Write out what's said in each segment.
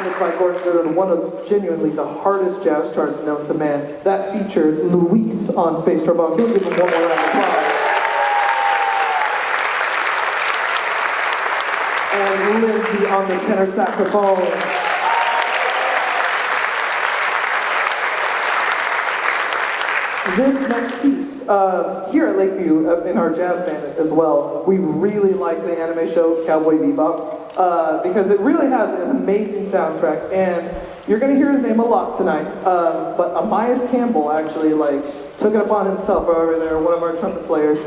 founded by Gordon Goodwin, one of genuinely the hardest jazz charts known to man. That featured Luis on bass trombone. Can we give him one more round of applause? And Lindsay on the tenor saxophone. This next piece, here at Lakeview, in our jazz band as well, we really like the anime show Cowboy Bebop because it really has an amazing soundtrack, and you're going to hear his name a lot tonight, but Amias Campbell actually took it upon himself over there, one of our trumpet players,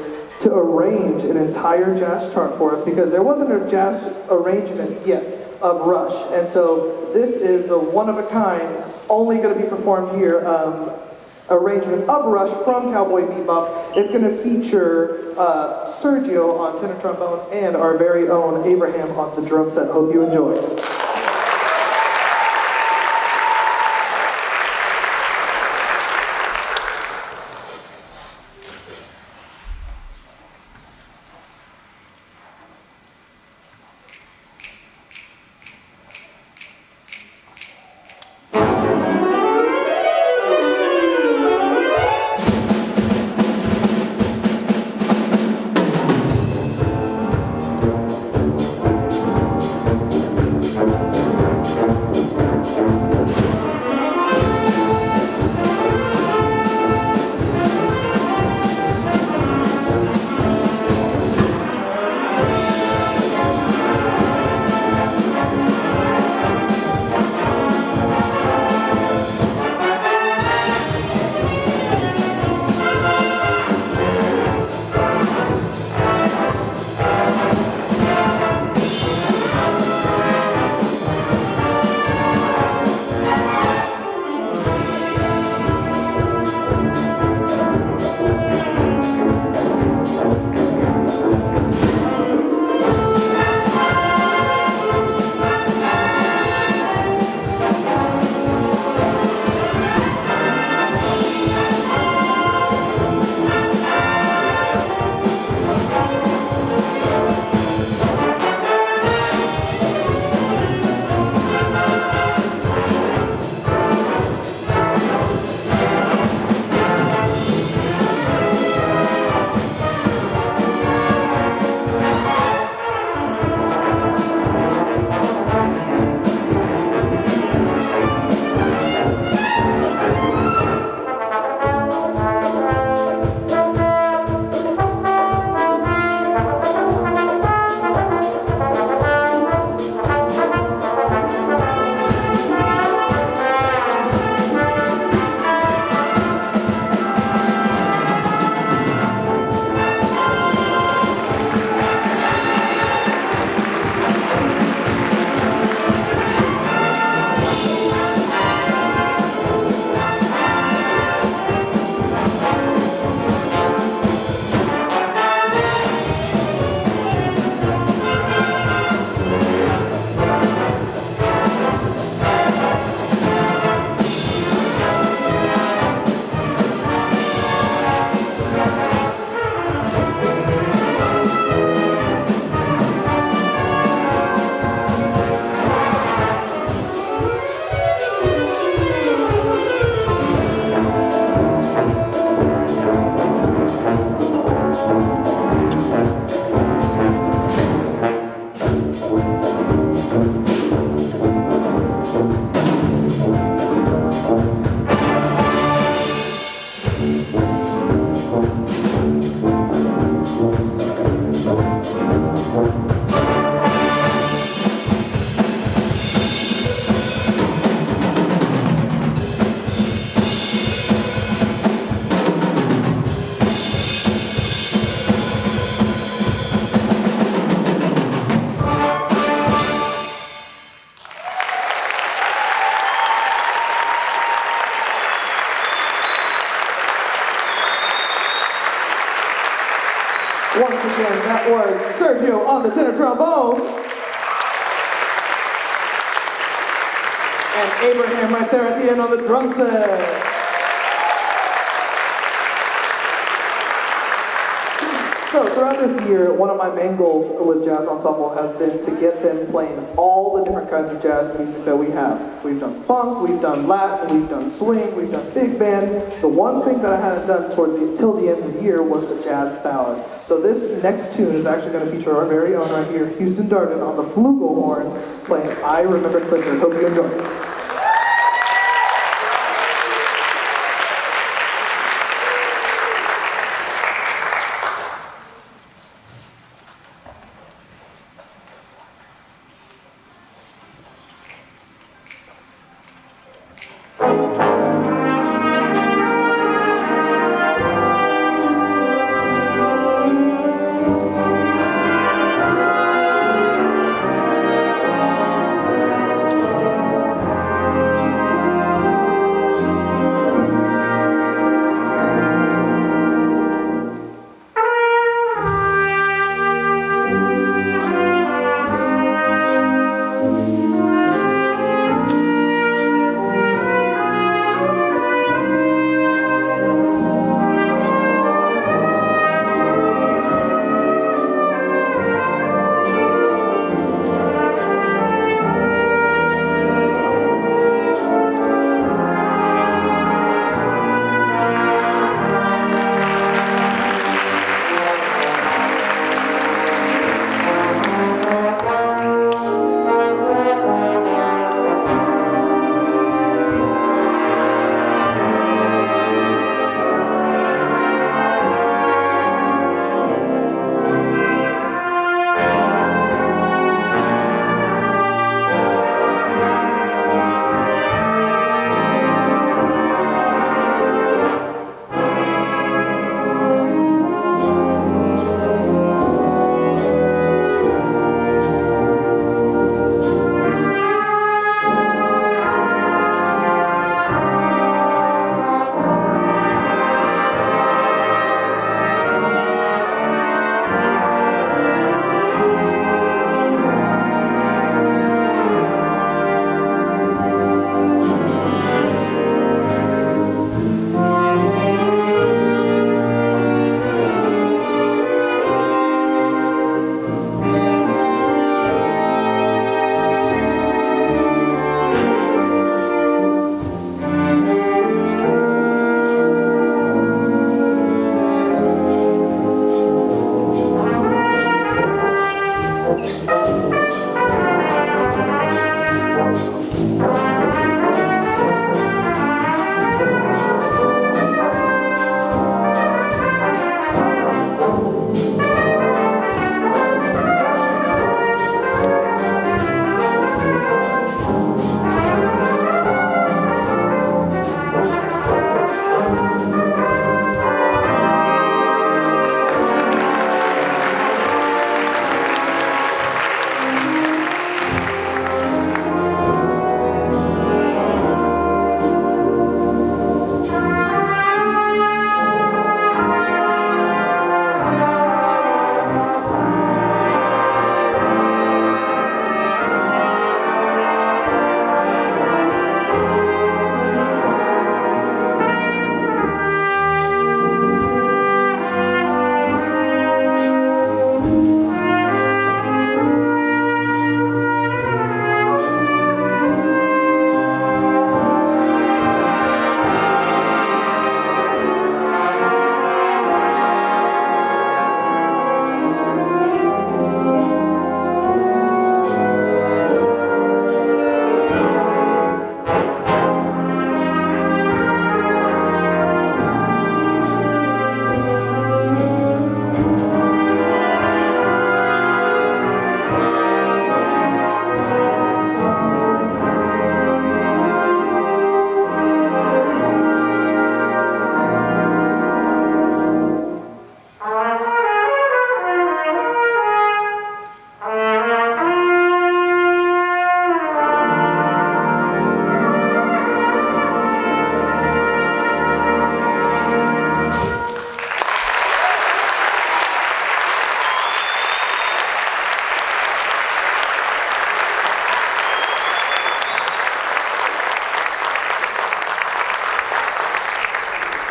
to arrange an entire jazz chart for us because there wasn't a jazz arrangement yet of Rush, and so this is a one-of-a-kind, only going to be performed here, arrangement of Rush from Cowboy Bebop. It's going to feature Sergio on tenor trombone and our very own Abraham on the drum set. Hope you enjoy. Once again, that was Sergio on the tenor trombone. And Abraham right there at the end on the drum set. So throughout this year, one of my main goals with Jazz Ensemble has been to get them playing all the different kinds of jazz music that we have. We've done funk, we've done Latin, we've done swing, we've done big band. The one thing that I hadn't done till the end of the year was a jazz ballad. So this next tune is actually going to feature our very own right here, Houston Darden, on the flugelhorn playing I Remember Clifford. Hope you enjoy it.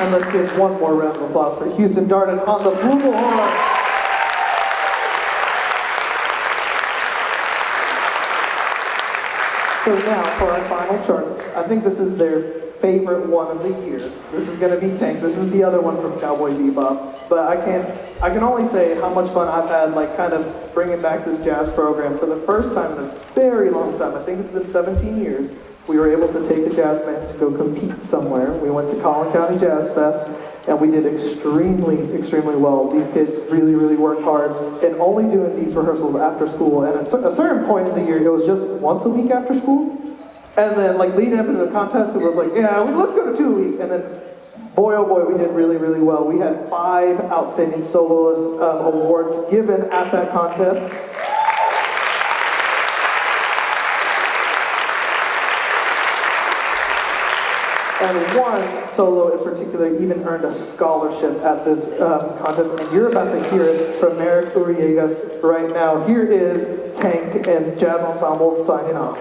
And let's give one more round of applause for Houston Darden on the flugelhorn. So now, for our final chart, I think this is their favorite one of the year. This is going to be Tank. This is the other one from Cowboy Bebop. But I can only say how much fun I've had, like, kind of bringing back this jazz program for the first time in a very long time. I think it's been 17 years. We were able to take a jazz band to go compete somewhere. We went to Collin County Jazz Fest, and we did extremely, extremely well. These kids really, really worked hard, and only doing these rehearsals after school. And at a certain point in the year, it was just once a week after school. And then, like, leading up into the contest, it was like, yeah, let's go to 2 weeks. And then, boy, oh boy, we did really, really well. We had 5 Outstanding Soloist awards given at that contest. And one solo in particular even earned a scholarship at this contest. And you're about to hear it from Merrick Uriegas right now. Here is Tank and Jazz Ensemble signing off.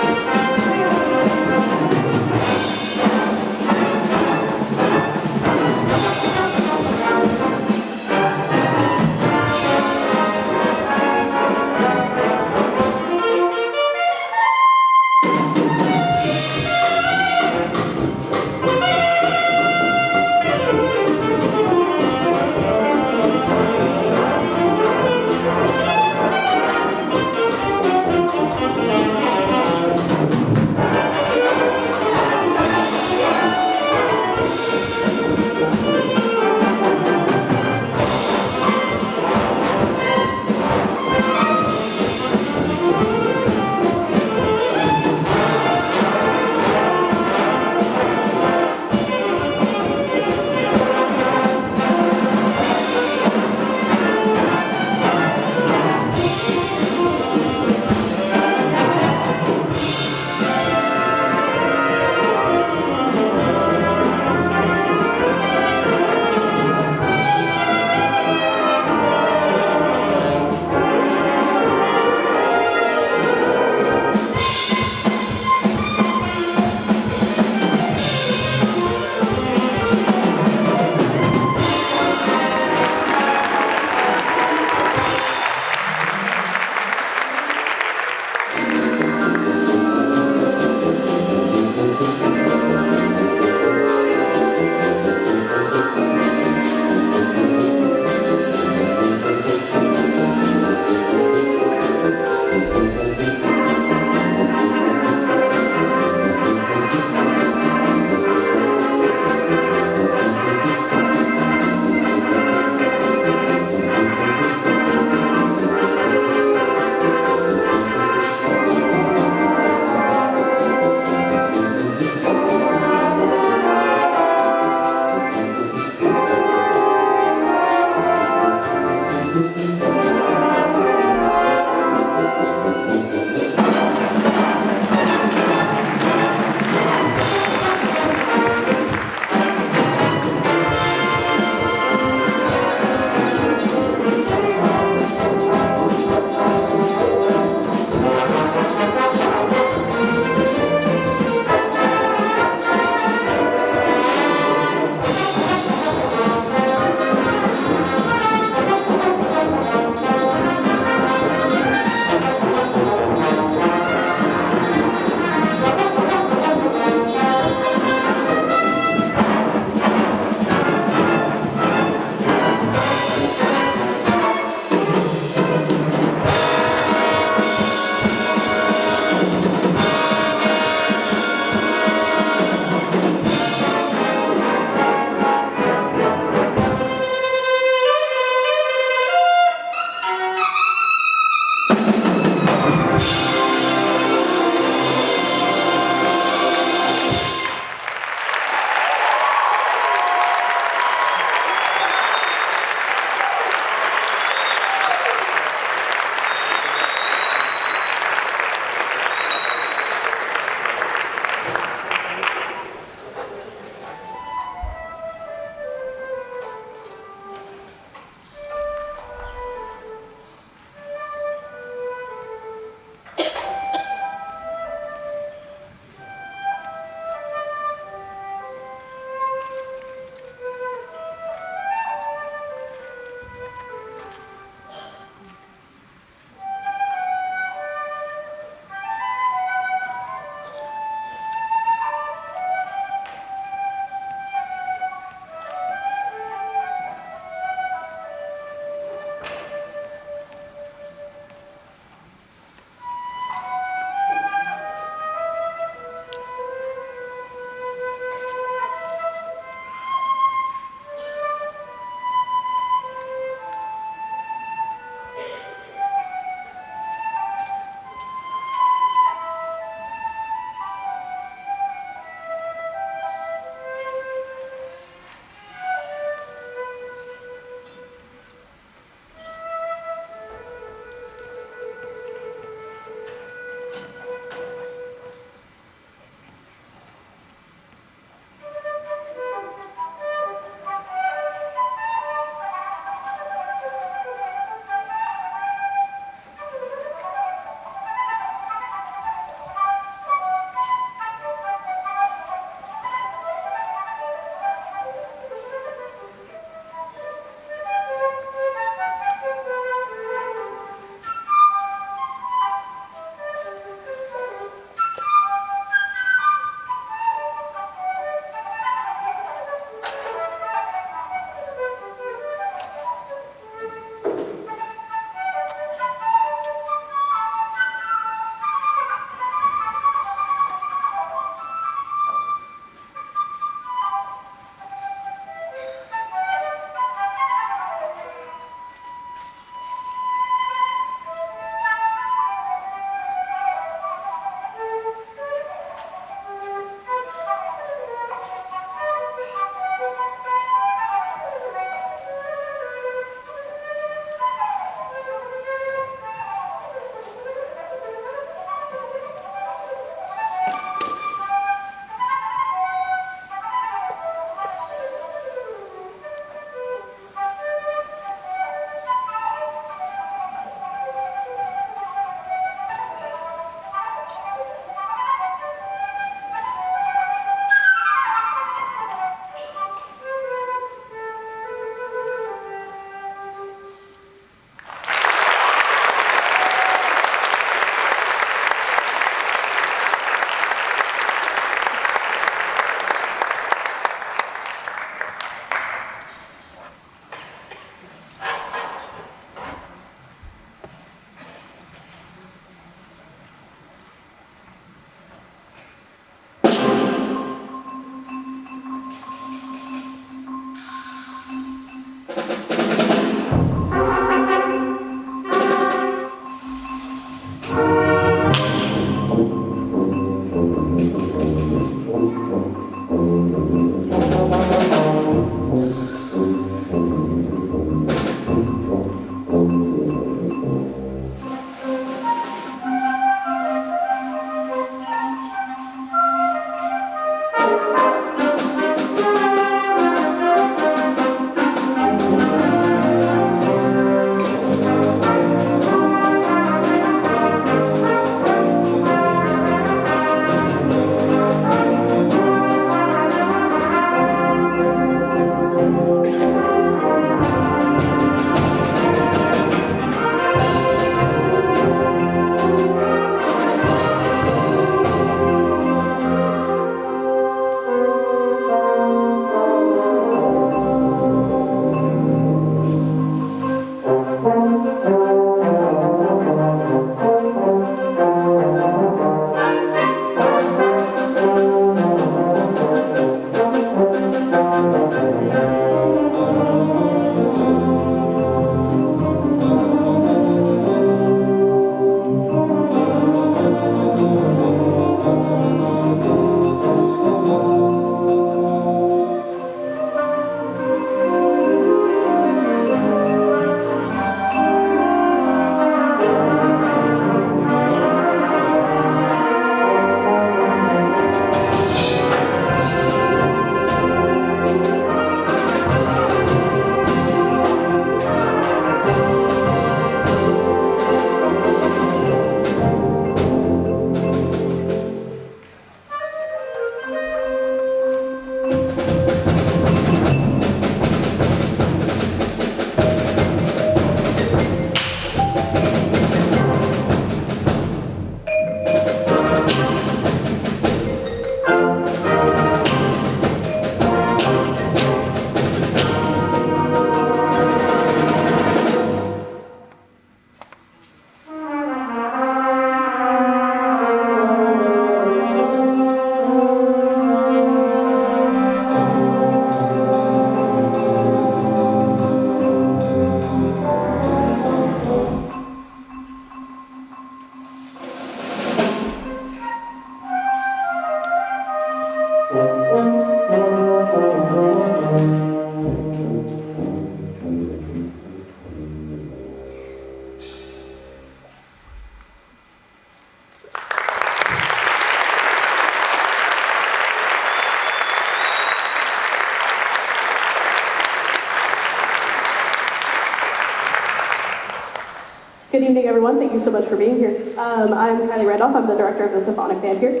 evening, everyone. Thank you so much for being here. I'm Kylie Randolph. I'm the director of the symphonic band here.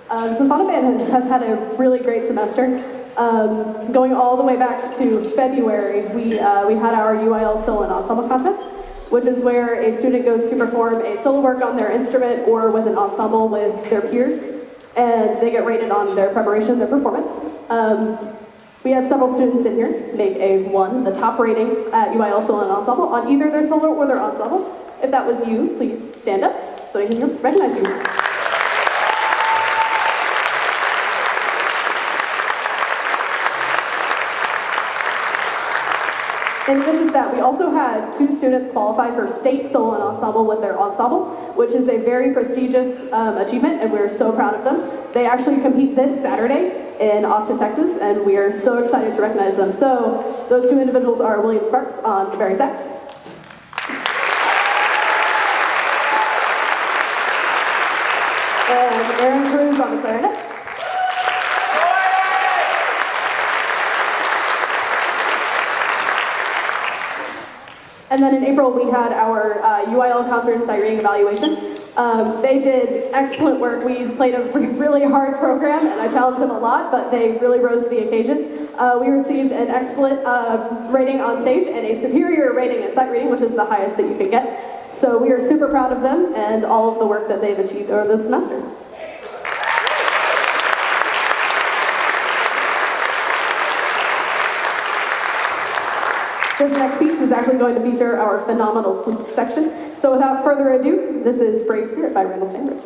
The symphonic band has had a really great semester. Going all the way back to February, we had our UIL Solo and Ensemble Contest, which is where a student goes to perform a solo work on their instrument or with an ensemble with their peers, and they get rated on their preparation, their performance. We had several students in here make a 1, the top rating at UIL Solo and Ensemble, on either their solo or their ensemble. If that was you, please stand up so we can recognize you. In addition to that, we also had 2 students qualify for state solo and ensemble with their ensemble, which is a very prestigious achievement, and we're so proud of them. They actually compete this Saturday in Austin, Texas, and we are so excited to recognize them. So those 2 individuals are William Sparks on the Barry sax, and Aaron Cruz on the clarinet. And then in April, we had our UIL concert and sight reading evaluation. They did excellent work. We played a really hard program, and I challenged them a lot, but they really rose to the occasion. We received an excellent rating on stage and a superior rating in sight reading, which is the highest that you can get. So we are super proud of them and all of the work that they've achieved over this semester. This next piece is actually going to feature our phenomenal flute section. So without further ado, this is Brave Spirit by Randall Stanbridge.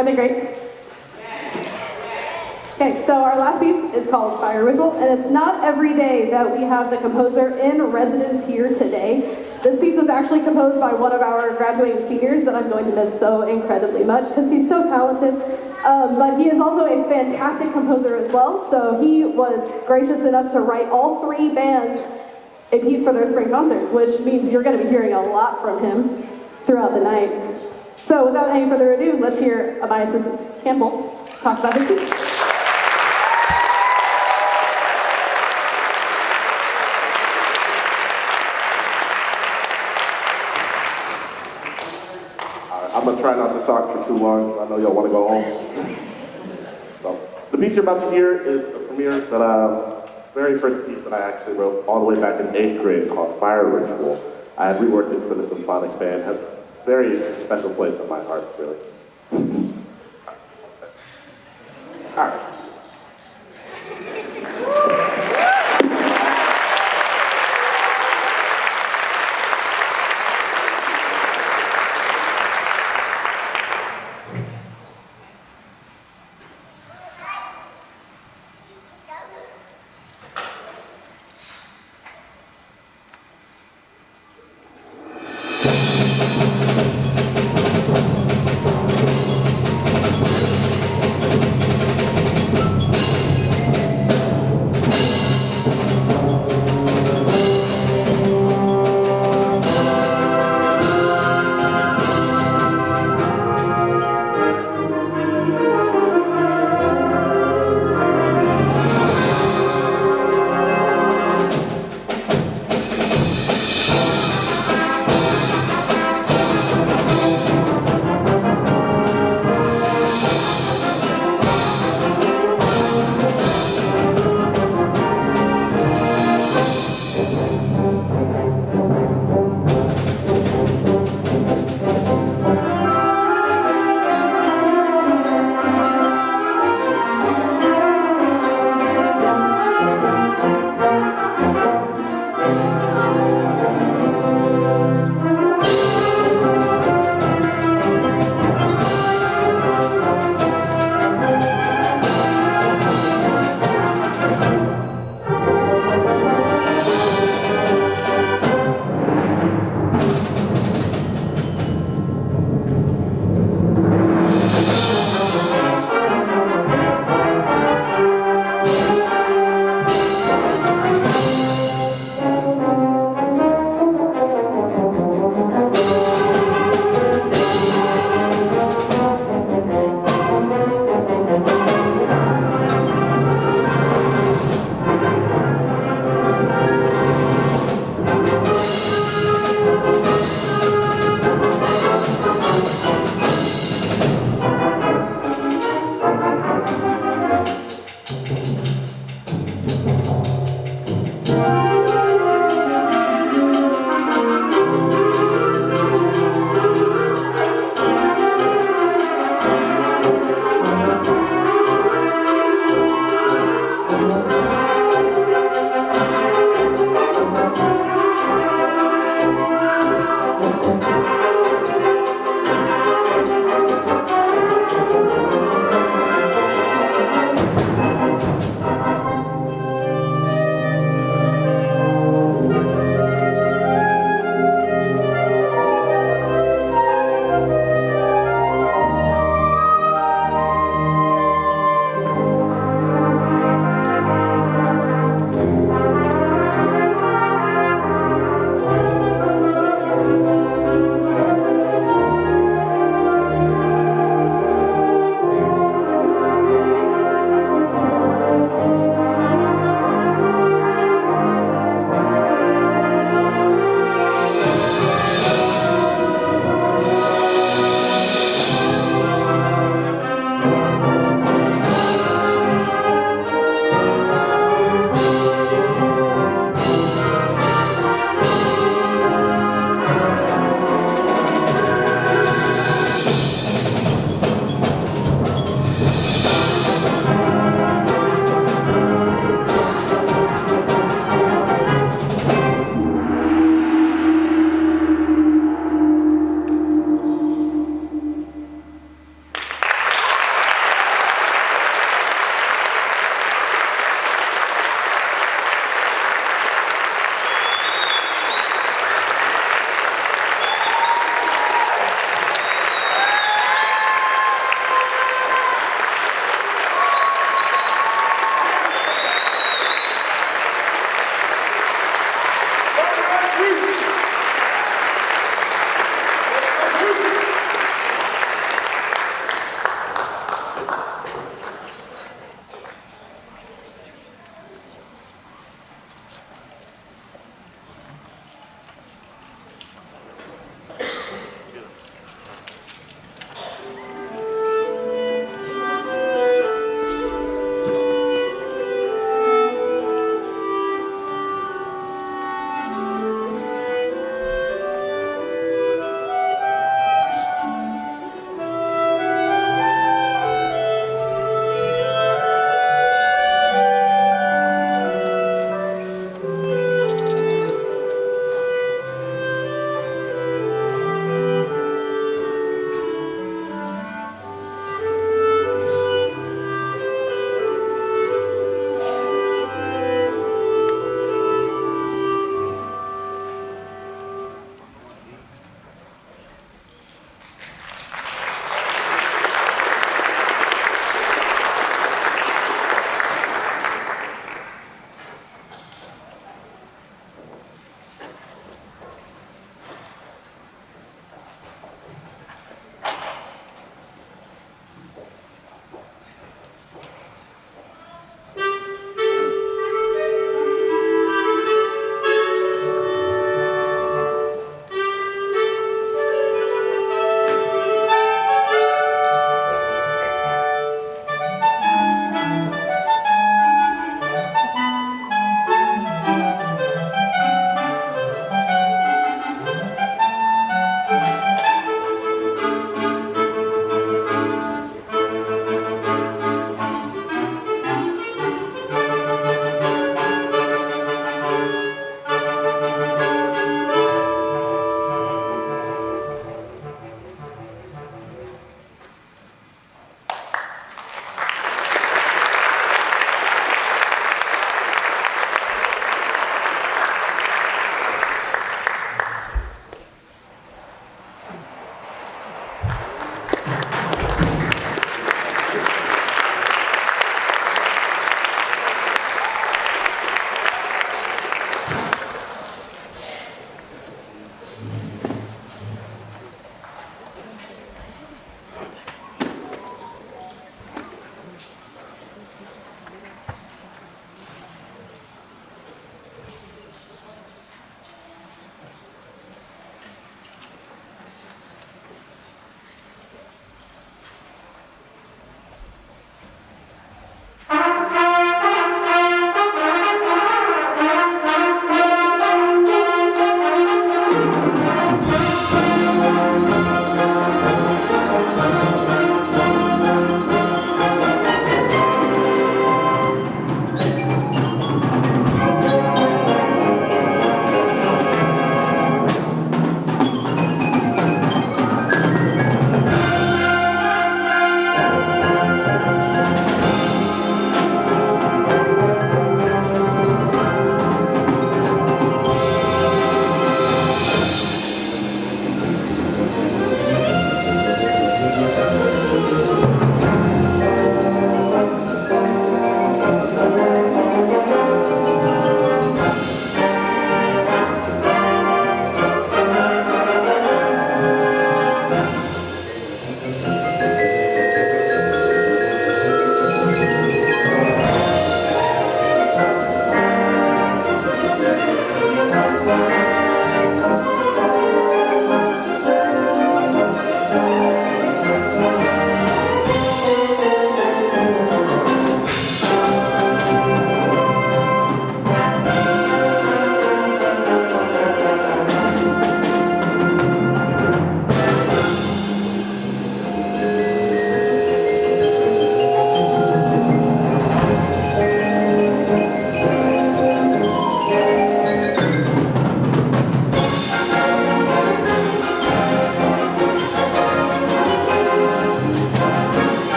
Weren't they great? Okay, so our last piece is called Fire Ritual, and it's not every day that we have the composer in residence here today. This piece was actually composed by one of our graduating seniors that I'm going to miss so incredibly much because he's so talented. But he is also a fantastic composer as well, so he was gracious enough to write all 3 bands a piece for their spring concert, which means you're going to be hearing a lot from him throughout the night. So without any further ado, let's hear my assistant Campbell talk about his piece. I'm gonna try not to talk for too long. I know y'all want to go home. So, the piece you're about to hear is a premiere that very first piece that I actually wrote all the way back in 8th grade called Fire Ritual. I had reworked it for the symphonic band. It has a very special place in my heart, really. All right.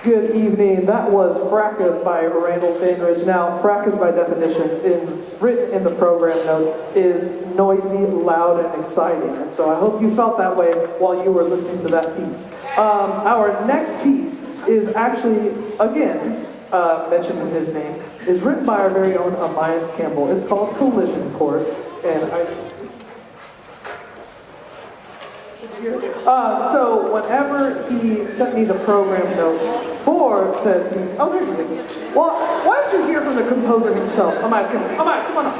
Good evening. That was Fracas by Randall Stanridge. Now, fracas by definition, written in the program notes, is noisy, loud, and exciting. And so I hope you felt that way while you were listening to that piece. Our next piece is actually, again, mentioned in his name, is written by our very own Amias Campbell. It's called Collision Course, and so whenever he sent me the program notes for said piece, oh, there he is. Well, why don't you hear from the composer himself? Amias, come on up.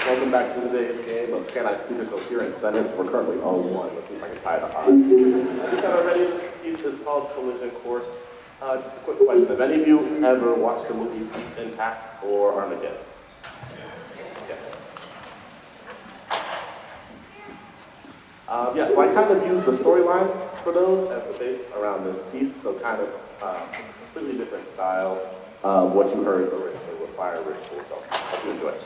Welcome back to today's game of Can I Speak a Coherent Sentence? We're currently 0-1. Let's see if I can tie the odds. As you said already, this piece is called Collision Course. Just a quick question. Have any of you ever watched the movies Deep Impact or Armageddon? Yeah, so I kind of use the storyline for those as the basis around this piece, so kind of it's a completely different style of what you heard originally with Fire Ritual, so hope you enjoy it.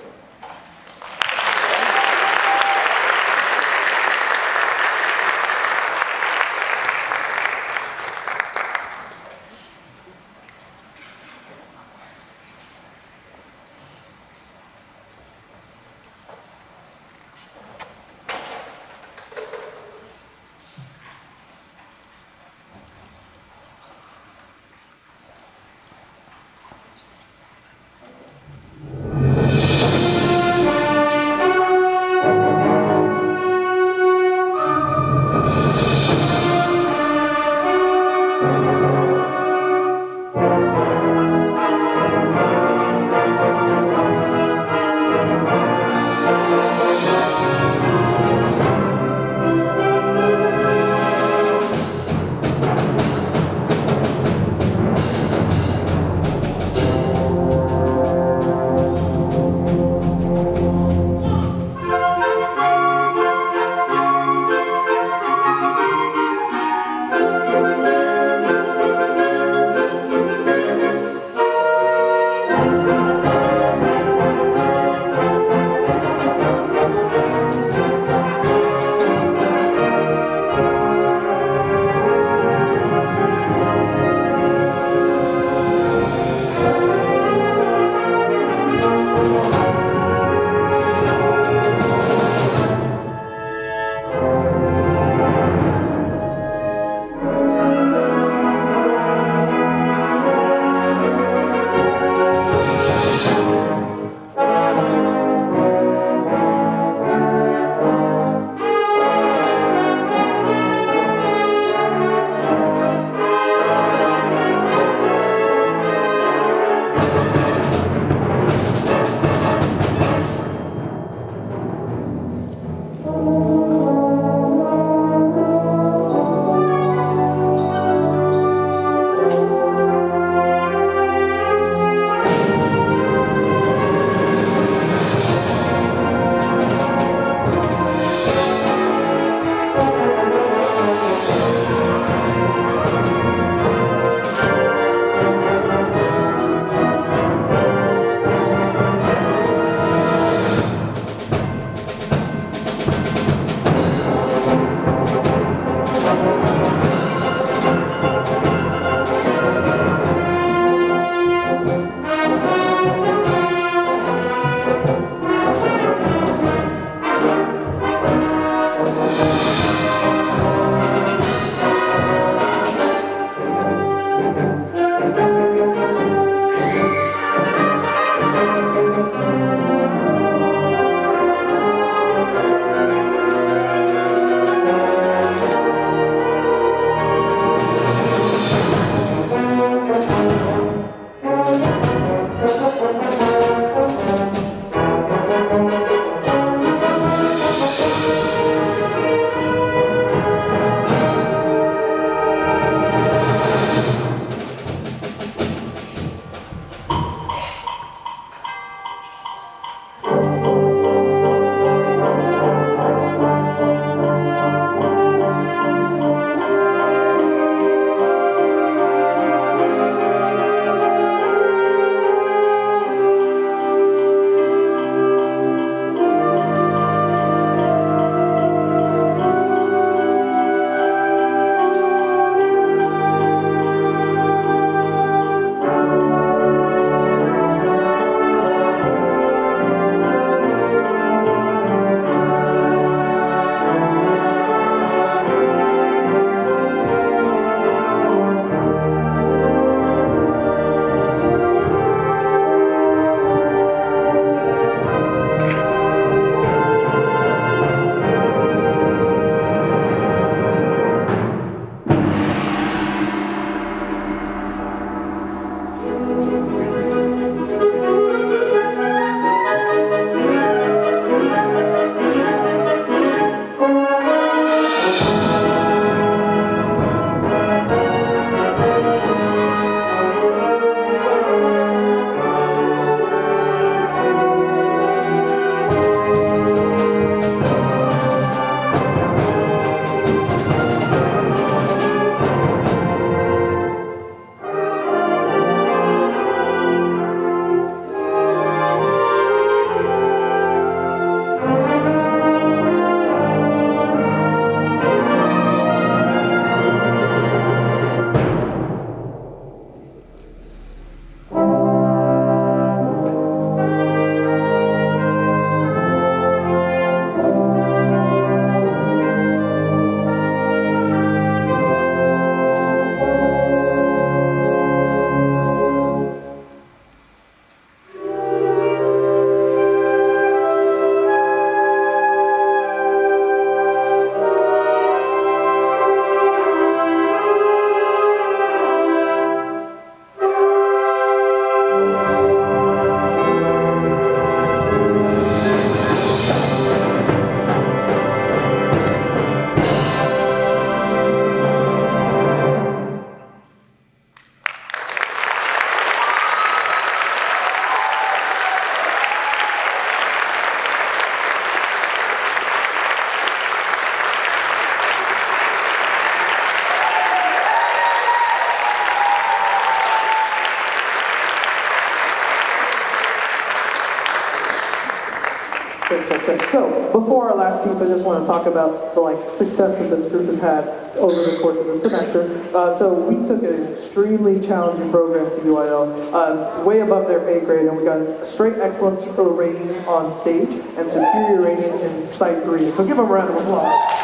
Okay, so before our last piece, I just want to talk about the success that this group has had over the course of the semester. So we took an extremely challenging program to UIL, way above their pay grade, and we got a straight excellence rating on stage and superior rating in sight reading. So give them a round of applause.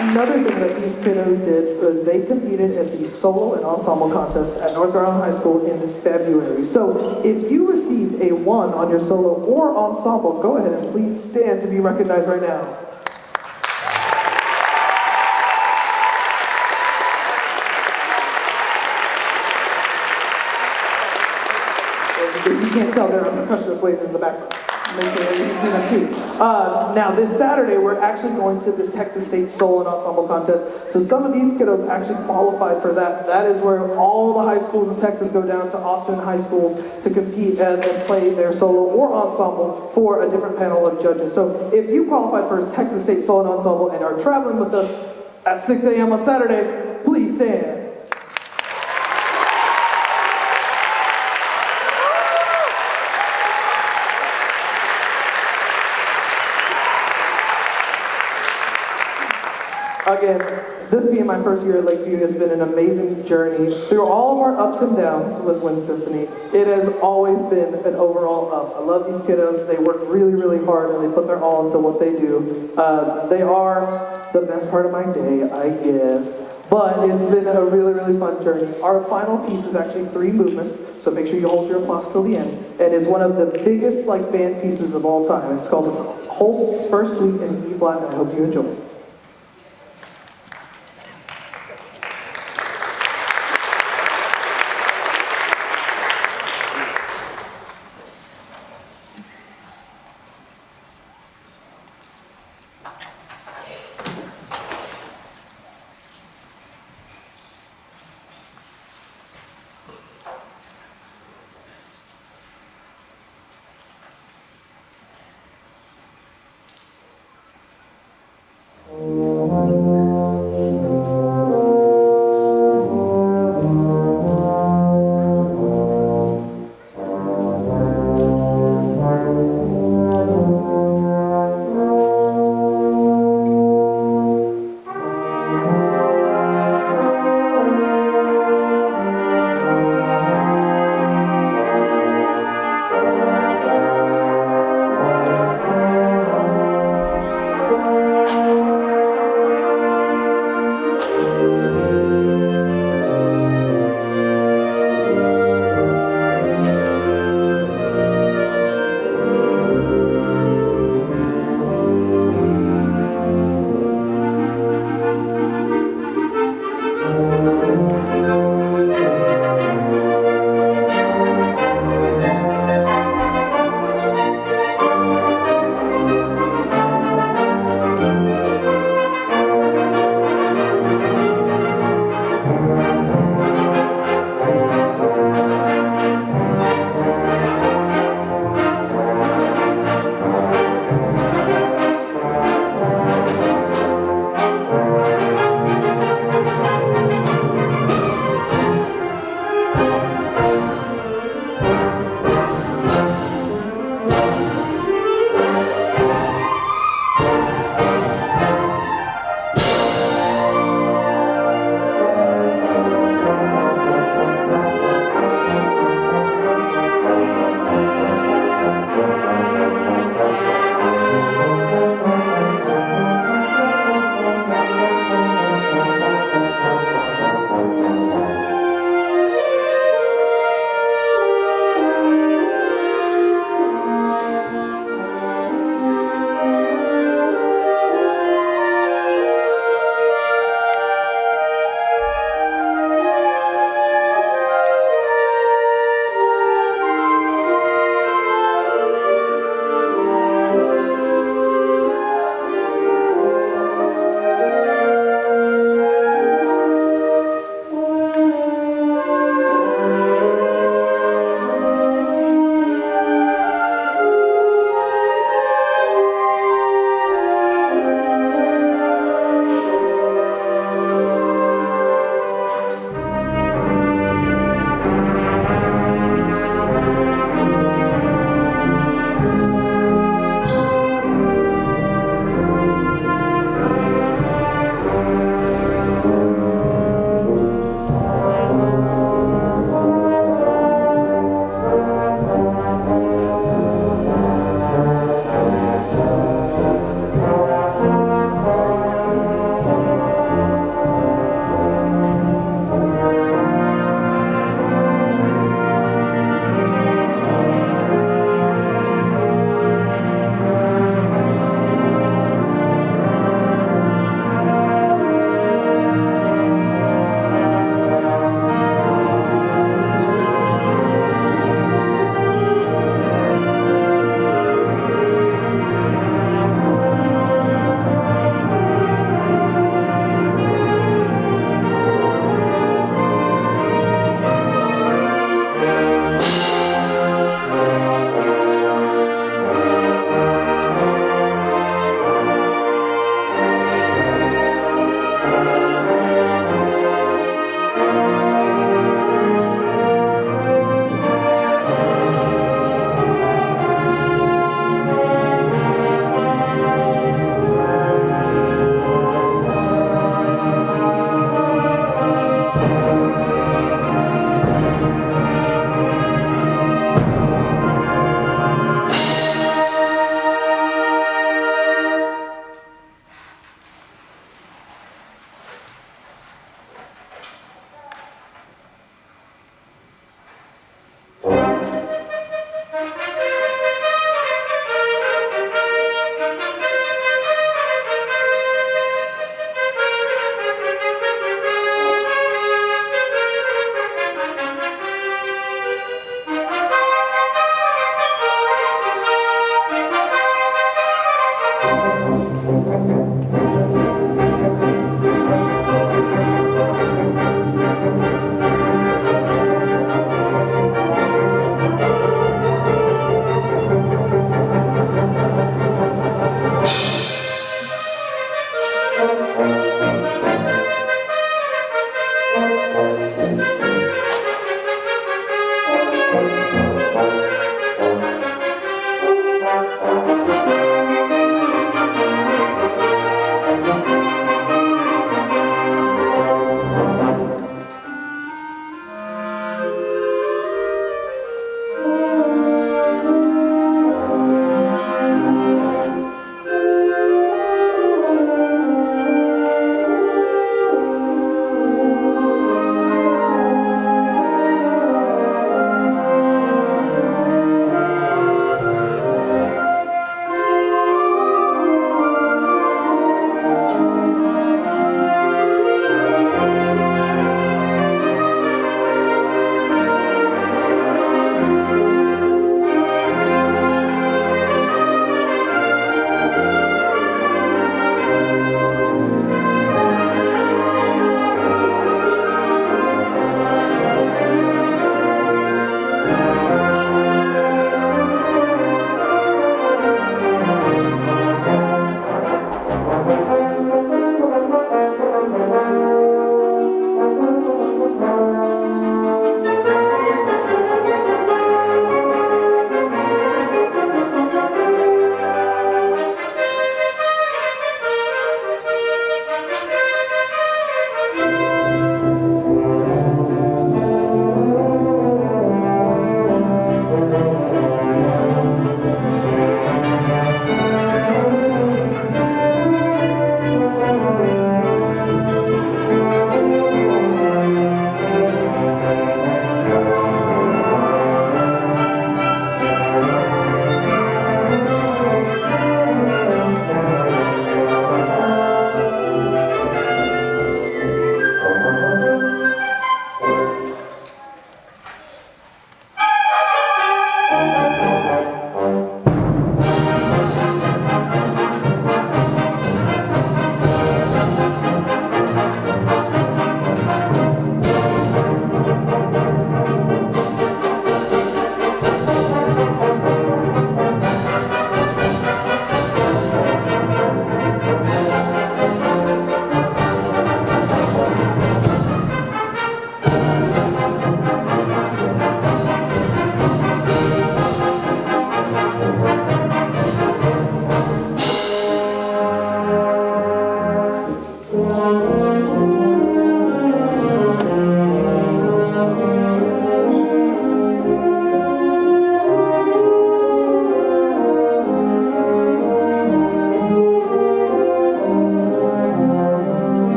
Another thing that these kiddos did was they competed at the solo and ensemble contest at North Carolina High School in February. So if you received a 1 on your solo or ensemble, go ahead and please stand to be recognized right now. If you can't tell, there are percussionists waiting in the background. Make sure that you can see them too. Now, this Saturday, we're actually going to the Texas State Solo and Ensemble Contest. So some of these kiddos actually qualified for that. That is where all the high schools in Texas go down to Austin high schools to compete and play their solo or ensemble for a different panel of judges. So if you qualified for Texas State Solo and Ensemble and are traveling with us at 6 a.m. on Saturday, please stand. Again, this being my first year at Lakeview, it's been an amazing journey. Through all of our ups and downs with Wind Symphony, it has always been an overall up. I love these kiddos. They work really, really hard, and they put their all into what they do. They are the best part of my day, I guess. But it's been a really, really fun journey. Our final piece is actually 3 movements, so make sure you hold your applause till the end. And it's one of the biggest band pieces of all time. It's called the whole first suite in E flat, and I hope you enjoy it.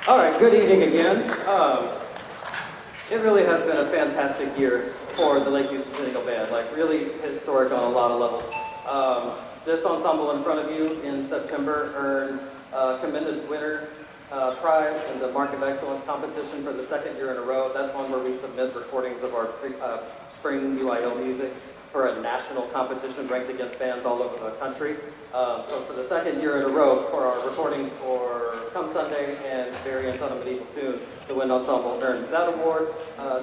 All right, good evening again. It really has been a fantastic year for the Lakeview Centennial Band, like really historic on a lot of levels. This ensemble in front of you in September earned Commended Winner Prize in the Mark of Excellence competition for the second year in a row. That's one where we submit recordings of our spring UIL music for a national competition ranked against bands all over the country. So for the second year in a row, for our recordings for Come Sunday and Variants on a Medieval Tune, the Wind Ensemble earned that award.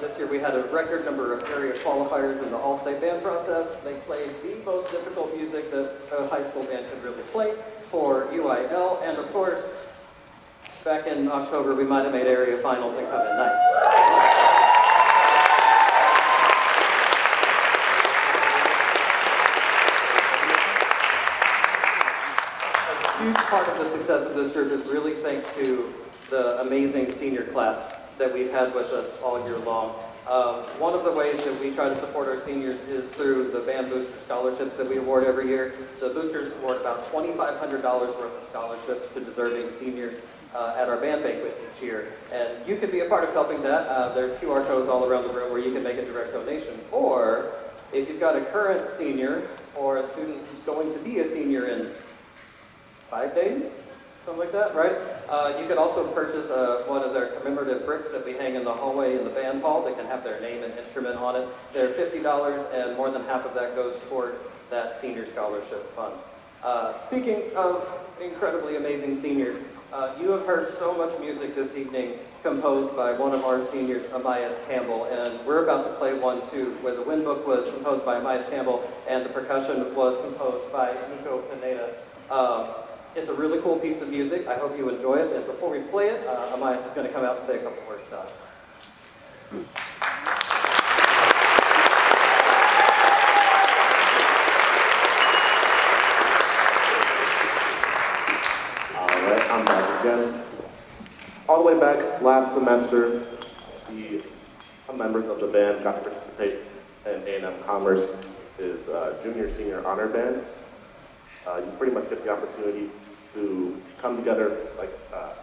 This year we had a record number of area qualifiers in the all-state band process. They played the most difficult music that a high school band could really play for UIL, and of course, back in October we might have made area finals and come at night. A huge part of the success of this group is really thanks to the amazing senior class that we've had with us all year long. One of the ways that we try to support our seniors is through the Band Booster Scholarships that we award every year. The boosters award about $2,500 worth of scholarships to deserving seniors at our band banquet each year. And you could be a part of helping that. There's QR codes all around the room where you can make a direct donation. Or if you've got a current senior or a student who's going to be a senior in 5 days, something like that, right? You could also purchase one of their commemorative bricks that we hang in the hallway in the band hall that can have their name and instrument on it. They're $50, and more than half of that goes toward that senior scholarship fund. Speaking of incredibly amazing seniors, you have heard so much music this evening composed by one of our seniors, Amias Campbell, and we're about to play one too, where the wind book was composed by Amias Campbell and the percussion was composed by Nico Pineda. It's a really cool piece of music. I hope you enjoy it, and before we play it, Amias is going to come out and say a couple words about it. I'm back again. All the way back last semester, the members of the band got to participate in A&M Commerce's junior senior honor band. You pretty much get the opportunity to come together, like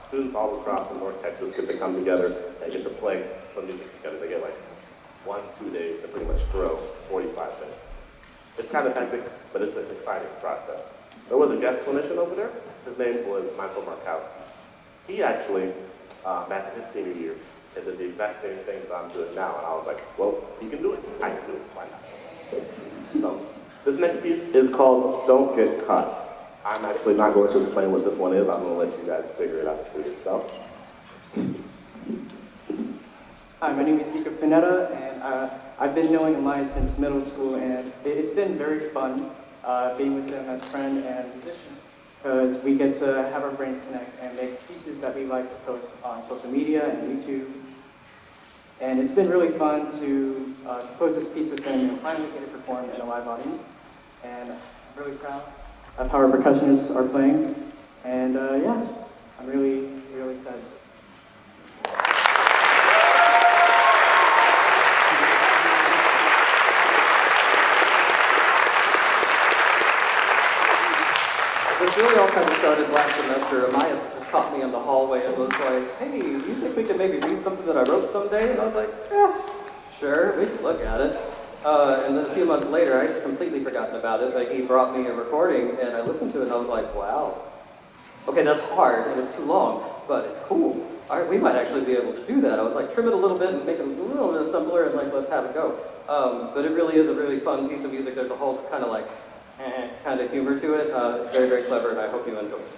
students all across from North Texas get to come together and get to play some music together. They get like 1-2 days to pretty much throw 45 minutes. It's kind of hectic, but it's an exciting process. There was a guest clinician over there. His name was Michael Markowski. He actually, back in his senior year, did the exact same thing that I'm doing now. And I was like, well, he can do it. I can do it. Why not? So this next piece is called Don't Get Caught. I'm actually not going to explain what this one is. I'm going to let you guys figure it out for yourself. Hi, my name is Nico Pineda, and I've been knowing Amias since middle school, and it's been very fun being with him as friend and musician, because we get to have our brains connect and make pieces that we like to post on social media and YouTube. And it's been really fun to compose this piece with him and finally get it performed in a live audience. And I'm really proud of how our percussionists are playing. And yeah, I'm really, really excited. This really all kind of started last semester. Amias just caught me in the hallway and was like, hey, do you think we could maybe read something that I wrote someday? And I was like, yeah, sure, we could look at it. And then a few months later, I'd completely forgotten about it, but he brought me a recording and I listened to it and I was like, wow. Okay, that's hard and it's too long, but it's cool. All right, we might actually be able to do that. I was like, trim it a little bit and make it a little bit simpler and like, let's have it go. But it really is a really fun piece of music. There's a whole just kind of like, kind of humor to it. It's very, very clever, and I hope you enjoy it.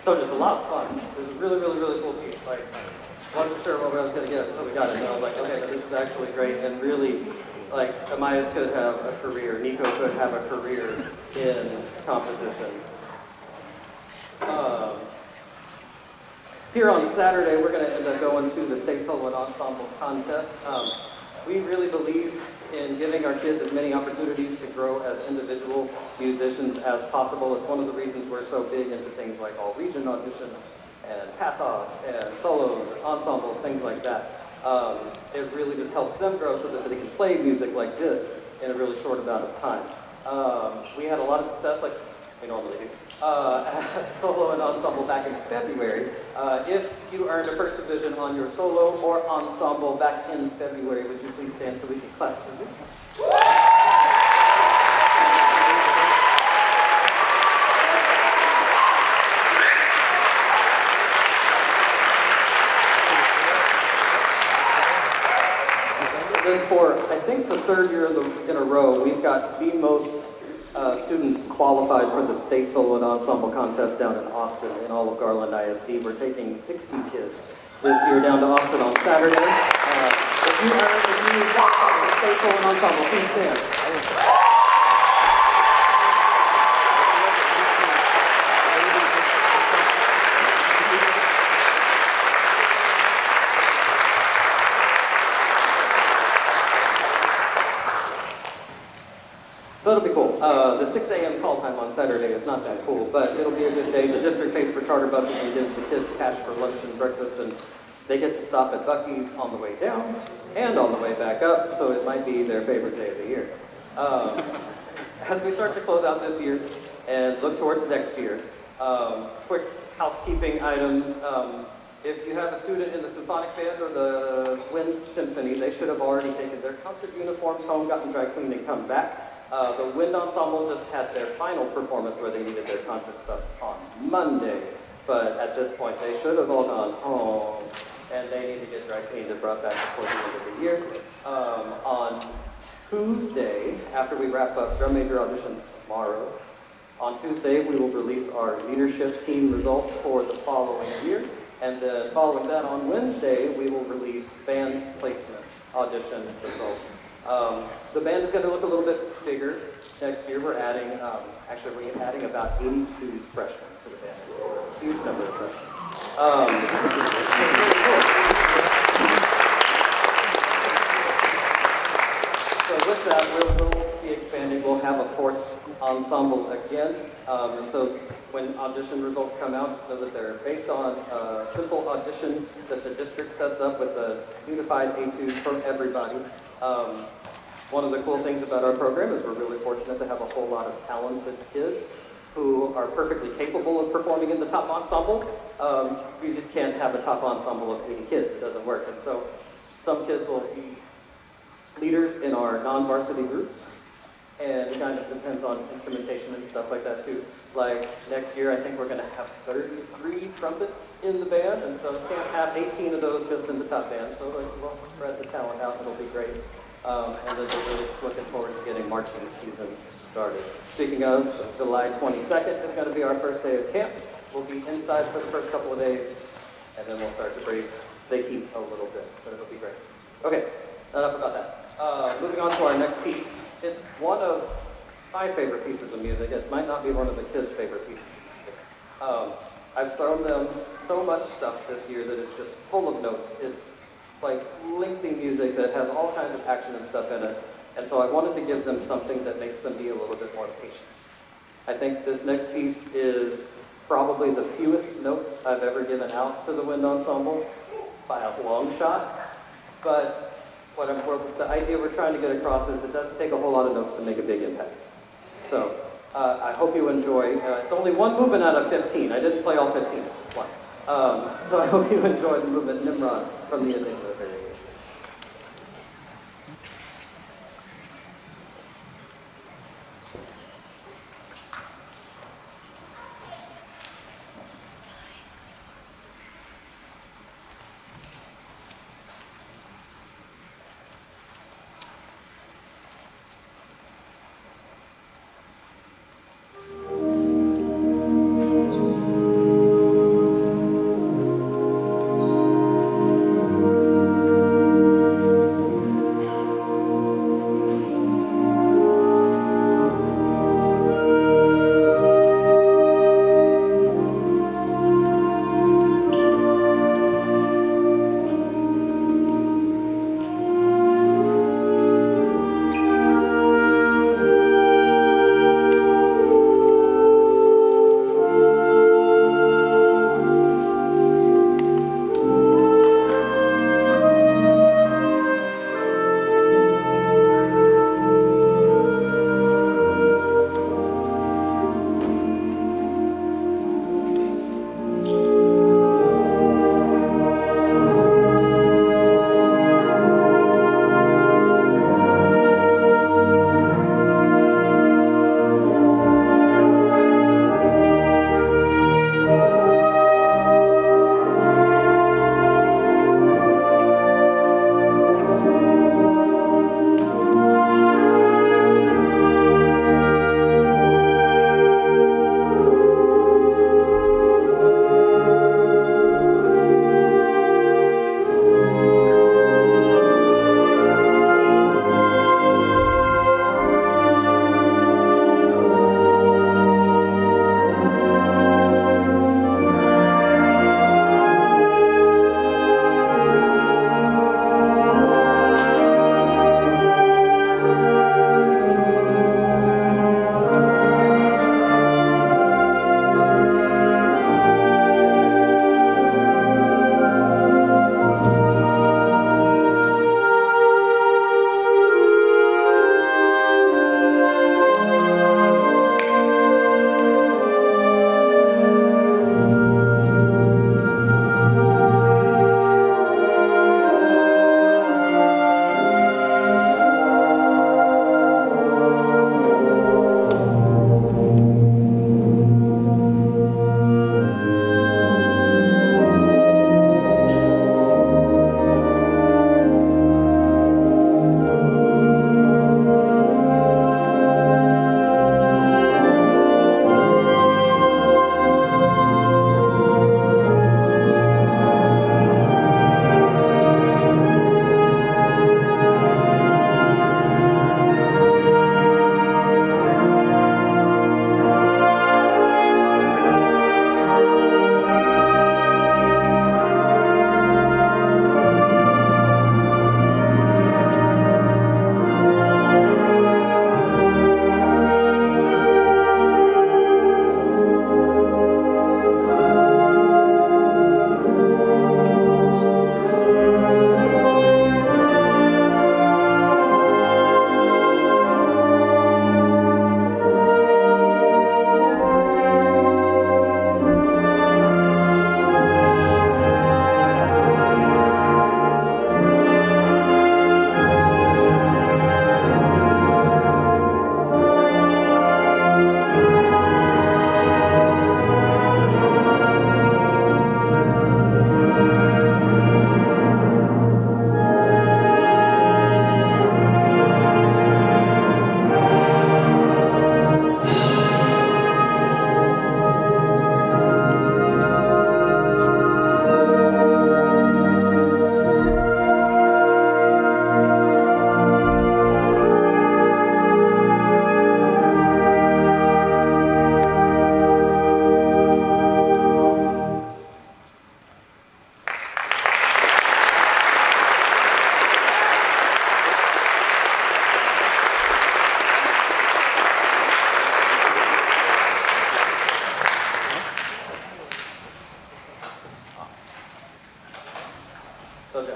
So it's a lot of fun. It was a really, really, really cool piece. Like, I wasn't sure what I was going to get until we got it. And I was like, okay, this is actually great. And really, like, Amaya could have a career. Nico could have a career in composition. Here on Saturday, we're going to end up going to the State Solo and Ensemble Contest. We really believe in giving our kids as many opportunities to grow as individual musicians as possible. It's one of the reasons we're so big into things like all-region auditions and pass-offs and solos, ensembles, things like that. It really just helps them grow so that they can play music like this in a really short amount of time. We had a lot of success, like we normally do. Solo and ensemble back in February. If you earned a first division on your solo or ensemble back in February, would you please stand so we can clap for you? Then for, I think, the third year in a row, we've got the most students qualified for the state solo and ensemble contest down in Austin in all of Garland ISD. We're taking 60 kids this year down to Austin on Saturday. If you qualify for the state solo and ensemble, please stand. So it'll be cool. The 6 a.m. call time on Saturday is not that cool, but it'll be a good day. The district pays for charter buses and gives the kids cash for lunch and breakfast, and they get to stop at Buc-ee's on the way down and on the way back up, so it might be their favorite day of the year. As we start to close out this year and look towards next year, quick housekeeping items. If you have a student in the symphonic band or the wind symphony, they should have already taken their concert uniforms home, gotten dry cleaned, and come back. The wind ensemble just had their final performance where they needed their concert stuff on Monday, but at this point they should have all gone home, and they need to get dry cleaned and brought back before the end of the year. On Tuesday, after we wrap up drum major auditions tomorrow, on Tuesday we will release our leadership team results for the following year, and then following that on Wednesday we will release band placement audition results. The band is going to look a little bit bigger next year. We're adding, we're adding about 82 freshmen to the band. A huge number of freshmen. It's really cool. So with that, we'll be expanding. We'll have a fourth ensemble again. And so when audition results come out, so that they're based on a simple audition that the district sets up with a unified etude for everybody. One of the cool things about our program is we're really fortunate to have a whole lot of talented kids who are perfectly capable of performing in the top ensemble. We just can't have a top ensemble of 80 kids. It doesn't work. And so some kids will be leaders in our non-varsity groups, and it kind of depends on instrumentation and stuff like that too. Like next year, I think we're going to have 33 trumpets in the band, and so we can't have 18 of those just in the top band. So we'll spread the talent out. It'll be great. And then we're really looking forward to getting marching season started. Speaking of, July 22nd is going to be our first day of camps. We'll be inside for the first couple of days, and then we'll start to breathe the heat a little bit, but it'll be great. Okay, enough about that. Moving on to our next piece. It's one of my favorite pieces of music. It might not be one of the kids' favorite pieces of music. I've thrown them so much stuff this year that it's just full of notes. It's like lengthy music that has all kinds of action and stuff in it. And so I wanted to give them something that makes them be a little bit more patient. I think this next piece is probably the fewest notes I've ever given out to the wind ensemble by a long shot. But the idea we're trying to get across is it doesn't take a whole lot of notes to make a big impact. So I hope you enjoy. It's only one movement out of 15. I didn't play all 15. It's one. So I hope you enjoy the movement Nimrod from the ending of the variation.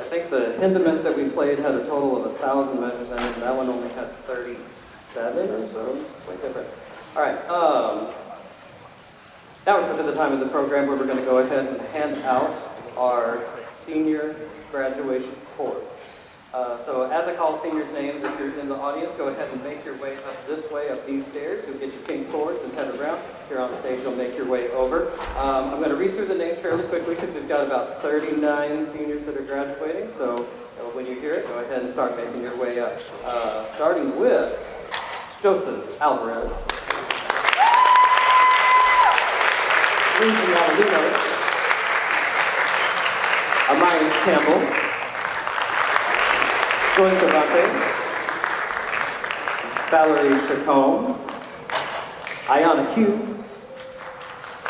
think the Hindement that we played had a total of 1,000 measures in it, and that one only has 37 or so. Quite different. All right. Now we're to the time of the program where we're going to go ahead and hand out our senior graduation cords. So as I call seniors' names, if you're in the audience, go ahead and make your way up this way, up these stairs. You'll get your pink cords and head around. If you're on stage, you'll make your way over. I'm going to read through the names fairly quickly because we've got about 39 seniors that are graduating. So when you hear it, go ahead and start making your way up. Starting with Joseph Alvarez. Lindsay Avalino. Amaya Campbell. Joy Cervantes, Valerie Chacon, Ayana Q,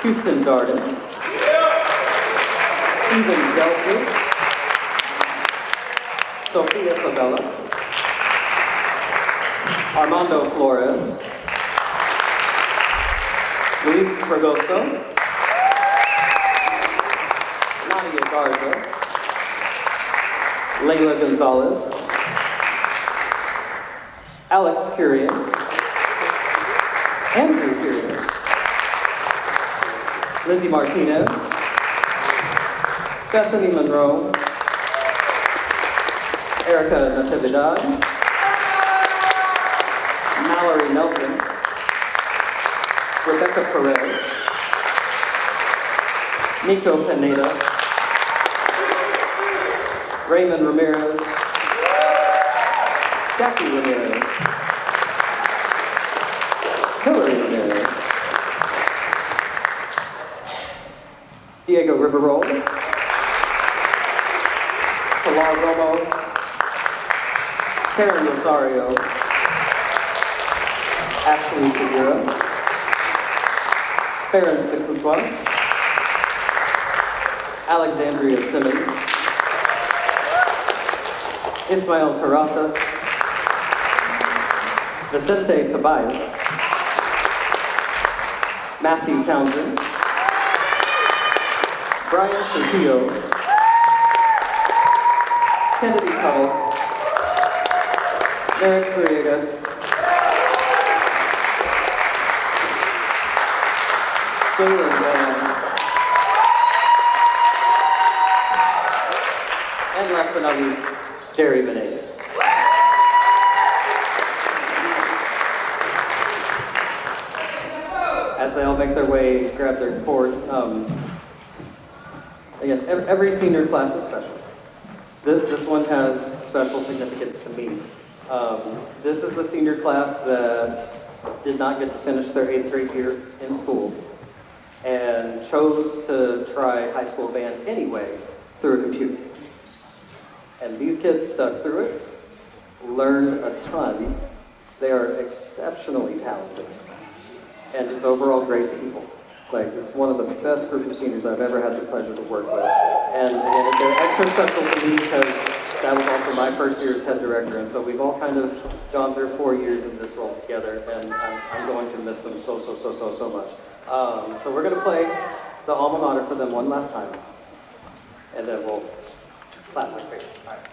Houston Darden, Stephen Delcy, Sophia Favela, Armando Flores, Luis Fregoso, Nadia Garza, Layla Gonzalez, Alex Curian, Andrew Curian, Lizzie Martinez, Bethany Monroe, Erica Natividad, Mallory Nelson, Rebecca Perez, Nico Pineda, Raymond Ramirez, Jackie Ramirez, Hillary Ramirez, Diego Riverol, Pilar Romo, Karen Rosario, Ashley Segura, Farron Secutua, Alexandria Simmons, Ismael Terrazas, Vicente Tobias, Matthew Townsend, Brian Trujillo, Kennedy Tuttle, Merrick Villegas, Jalen Van, and last but not least, Jerry Benet. As they all make their way, grab their cords. Again, every senior class is special. This one has special significance to me. This is the senior class that did not get to finish their 8th grade year in school and chose to try high school band anyway through a computer. And these kids stuck through it, learned a ton. They are exceptionally talented and just overall great people. Like, it's one of the best group of seniors I've ever had the pleasure to work with. And again, they're extra special to me because that was also my first year as head director, and so we've all kind of gone through 4 years of this role together, and I'm going to miss them so much. So we're going to play the alma mater for them one last time, and then we'll clap like crazy. All right.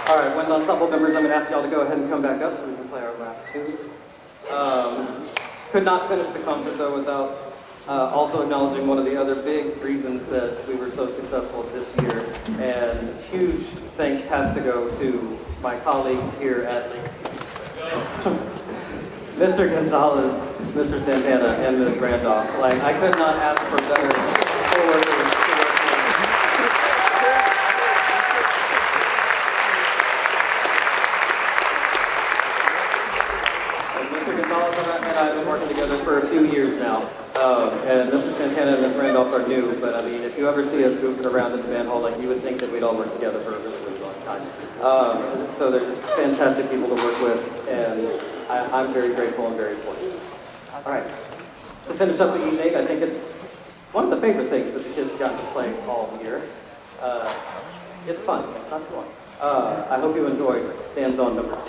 All right, when ensemble members, I'm going to ask y'all to go ahead and come back up so we can play our last tune. Could not finish the concert though without also acknowledging one of the other big reasons that we were so successful this year. And huge thanks has to go to my colleagues here at Lakeview. Mr. Gonzalez, Mr. Santana, and Ms. Randolph. Like, I could not ask for better coworkers to work with. Mr. Gonzalez and I have been working together for a few years now. And Mr. Santana and Ms. Randolph are new, but I mean, if you ever see us goofing around in the band hall, like, you would think that we'd all work together for a really, really long time. So they're just fantastic people to work with, and I'm very grateful and very fortunate. All right, to finish up the evening, I think it's one of the favorite things that the kids got to play all year. It's fun, it's not too long. I hope you enjoy Dan's on number 2.